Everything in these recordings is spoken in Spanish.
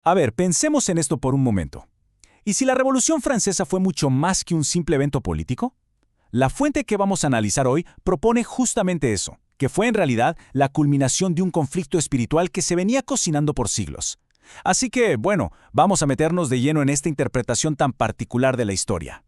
A ver, pensemos en esto por un momento. ¿Y si la Revolución Francesa fue mucho más que un simple evento político? La fuente que vamos a analizar hoy propone justamente eso, que fue en realidad la culminación de un conflicto espiritual que se venía cocinando por siglos. Así que, bueno, vamos a meternos de lleno en esta interpretación tan particular de la historia.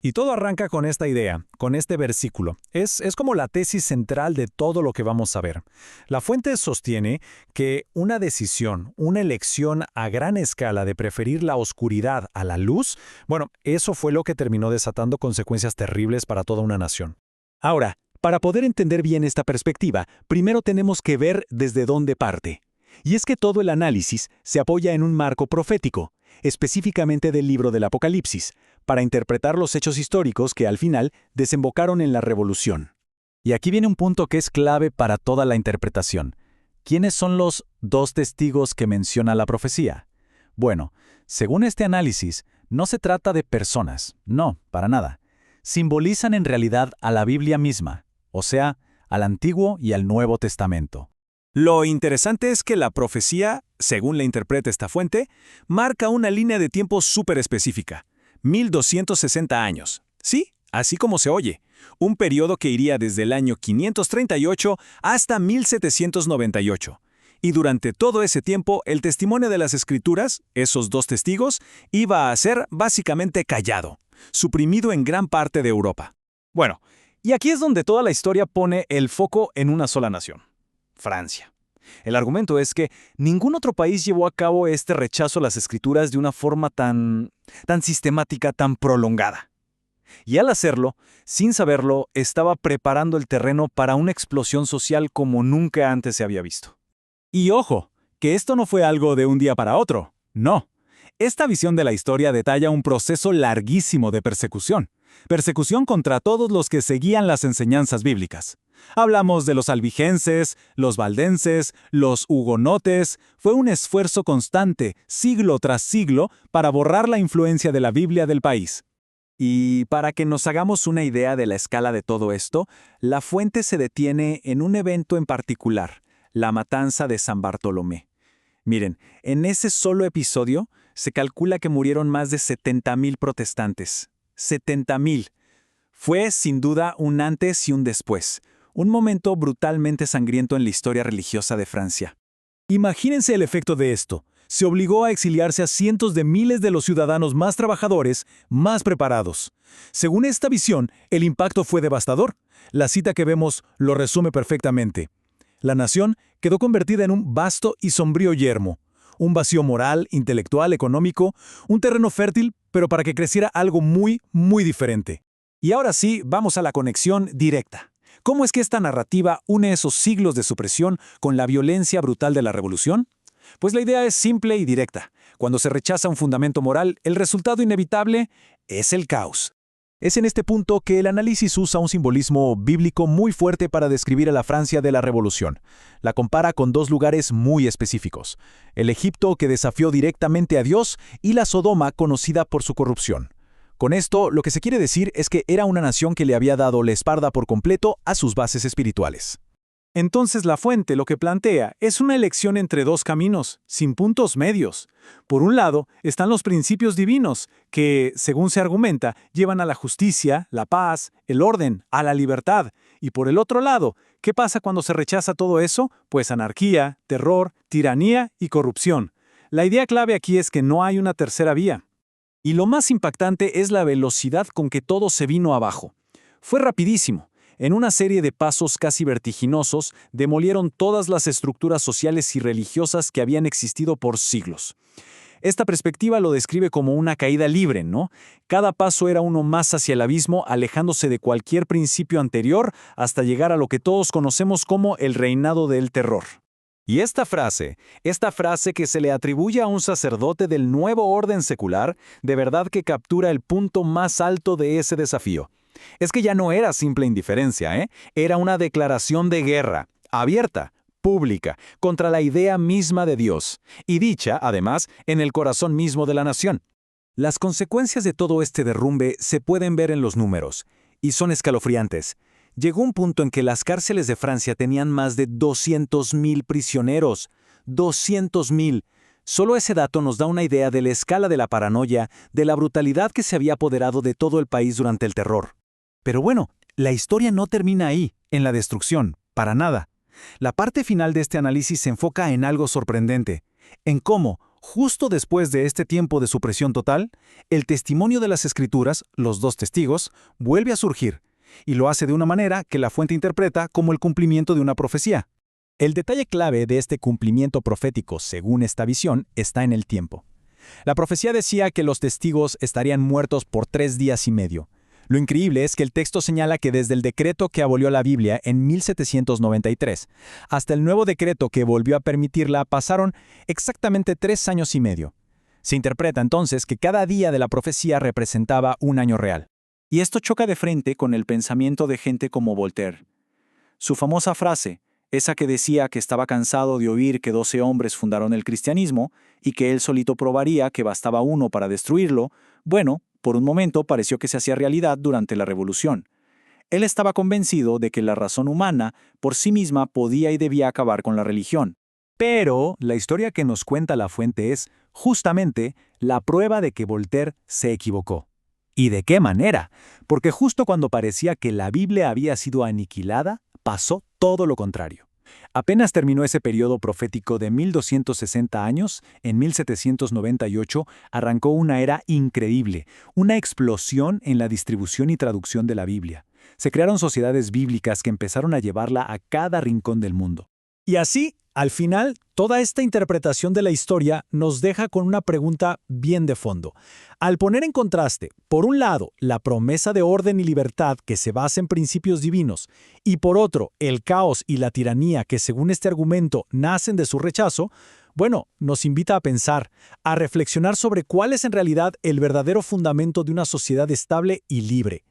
Y todo arranca con esta idea, con este versículo. Es como la tesis central de todo lo que vamos a ver. La fuente sostiene que una decisión, una elección a gran escala de preferir la oscuridad a la luz, bueno, eso fue lo que terminó desatando consecuencias terribles para toda una nación. Ahora, para poder entender bien esta perspectiva, primero tenemos que ver desde dónde parte. Y es que todo el análisis se apoya en un marco profético, específicamente del libro del Apocalipsis, para interpretar los hechos históricos que al final desembocaron en la Revolución. Y aquí viene un punto que es clave para toda la interpretación. ¿Quiénes son los dos testigos que menciona la profecía? Bueno, según este análisis, no se trata de personas, no, para nada. Simbolizan en realidad a la Biblia misma, o sea, al Antiguo y al Nuevo Testamento. Lo interesante es que la profecía, según la interpreta esta fuente, marca una línea de tiempo súper específica, 1260 años. Sí, así como se oye, un periodo que iría desde el año 538 hasta 1798. Y durante todo ese tiempo, el testimonio de las Escrituras, esos dos testigos, iba a ser básicamente callado, suprimido en gran parte de Europa. Bueno, y aquí es donde toda la historia pone el foco en una sola nación: Francia. El argumento es que ningún otro país llevó a cabo este rechazo a las escrituras de una forma tan sistemática, tan prolongada. Y al hacerlo, sin saberlo, estaba preparando el terreno para una explosión social como nunca antes se había visto. Y ojo, que esto no fue algo de un día para otro, no. Esta visión de la historia detalla un proceso larguísimo de persecución. Persecución contra todos los que seguían las enseñanzas bíblicas. Hablamos de los albigenses, los valdenses, los hugonotes. Fue un esfuerzo constante, siglo tras siglo, para borrar la influencia de la Biblia del país. Y para que nos hagamos una idea de la escala de todo esto, la fuente se detiene en un evento en particular, la matanza de San Bartolomé. Miren, en ese solo episodio se calcula que murieron más de 70,000 protestantes. 70,000. Fue, sin duda, un antes y un después. Un momento brutalmente sangriento en la historia religiosa de Francia. Imagínense el efecto de esto. Se obligó a exiliarse a cientos de miles de los ciudadanos más trabajadores, más preparados. Según esta visión, el impacto fue devastador. La cita que vemos lo resume perfectamente. La nación quedó convertida en un vasto y sombrío yermo. Un vacío moral, intelectual, económico, un terreno fértil, pero para que creciera algo muy, muy diferente. Y ahora sí, vamos a la conexión directa. ¿Cómo es que esta narrativa une esos siglos de supresión con la violencia brutal de la revolución? Pues la idea es simple y directa. Cuando se rechaza un fundamento moral, el resultado inevitable es el caos. Es en este punto que el análisis usa un simbolismo bíblico muy fuerte para describir a la Francia de la Revolución. La compara con dos lugares muy específicos: el Egipto, que desafió directamente a Dios, y la Sodoma, conocida por su corrupción. Con esto, lo que se quiere decir es que era una nación que le había dado la espalda por completo a sus bases espirituales. Entonces la fuente lo que plantea es una elección entre dos caminos, sin puntos medios. Por un lado, están los principios divinos, que, según se argumenta, llevan a la justicia, la paz, el orden, a la libertad. Y por el otro lado, ¿qué pasa cuando se rechaza todo eso? Pues anarquía, terror, tiranía y corrupción. La idea clave aquí es que no hay una tercera vía. Y lo más impactante es la velocidad con que todo se vino abajo. Fue rapidísimo. En una serie de pasos casi vertiginosos, demolieron todas las estructuras sociales y religiosas que habían existido por siglos. Esta perspectiva lo describe como una caída libre, ¿no? Cada paso era uno más hacia el abismo, alejándose de cualquier principio anterior hasta llegar a lo que todos conocemos como el reinado del terror. Y esta frase que se le atribuye a un sacerdote del nuevo orden secular, de verdad que captura el punto más alto de ese desafío. Es que ya no era simple indiferencia, ¿eh? Era una declaración de guerra, abierta, pública, contra la idea misma de Dios, y dicha, además, en el corazón mismo de la nación. Las consecuencias de todo este derrumbe se pueden ver en los números, y son escalofriantes. Llegó un punto en que las cárceles de Francia tenían más de 200,000 prisioneros. 200,000. Solo ese dato nos da una idea de la escala de la paranoia, de la brutalidad que se había apoderado de todo el país durante el terror. Pero bueno, la historia no termina ahí, en la destrucción, para nada. La parte final de este análisis se enfoca en algo sorprendente, en cómo, justo después de este tiempo de supresión total, el testimonio de las Escrituras, los dos testigos, vuelve a surgir, y lo hace de una manera que la fuente interpreta como el cumplimiento de una profecía. El detalle clave de este cumplimiento profético, según esta visión, está en el tiempo. La profecía decía que los testigos estarían muertos por 3 días y medio. Lo increíble es que el texto señala que desde el decreto que abolió la Biblia en 1793 hasta el nuevo decreto que volvió a permitirla pasaron exactamente 3 años y medio. Se interpreta entonces que cada día de la profecía representaba un año real. Y esto choca de frente con el pensamiento de gente como Voltaire. Su famosa frase, esa que decía que estaba cansado de oír que 12 hombres fundaron el cristianismo y que él solito probaría que bastaba uno para destruirlo, bueno, por un momento pareció que se hacía realidad durante la Revolución. Él estaba convencido de que la razón humana por sí misma podía y debía acabar con la religión. Pero la historia que nos cuenta la fuente es, justamente, la prueba de que Voltaire se equivocó. ¿Y de qué manera? Porque justo cuando parecía que la Biblia había sido aniquilada, pasó todo lo contrario. Apenas terminó ese periodo profético de 1260 años, en 1798 arrancó una era increíble, una explosión en la distribución y traducción de la Biblia. Se crearon sociedades bíblicas que empezaron a llevarla a cada rincón del mundo. Y así, al final, toda esta interpretación de la historia nos deja con una pregunta bien de fondo. Al poner en contraste, por un lado, la promesa de orden y libertad que se basa en principios divinos, y por otro, el caos y la tiranía que según este argumento nacen de su rechazo, bueno, nos invita a pensar, a reflexionar sobre cuál es en realidad el verdadero fundamento de una sociedad estable y libre.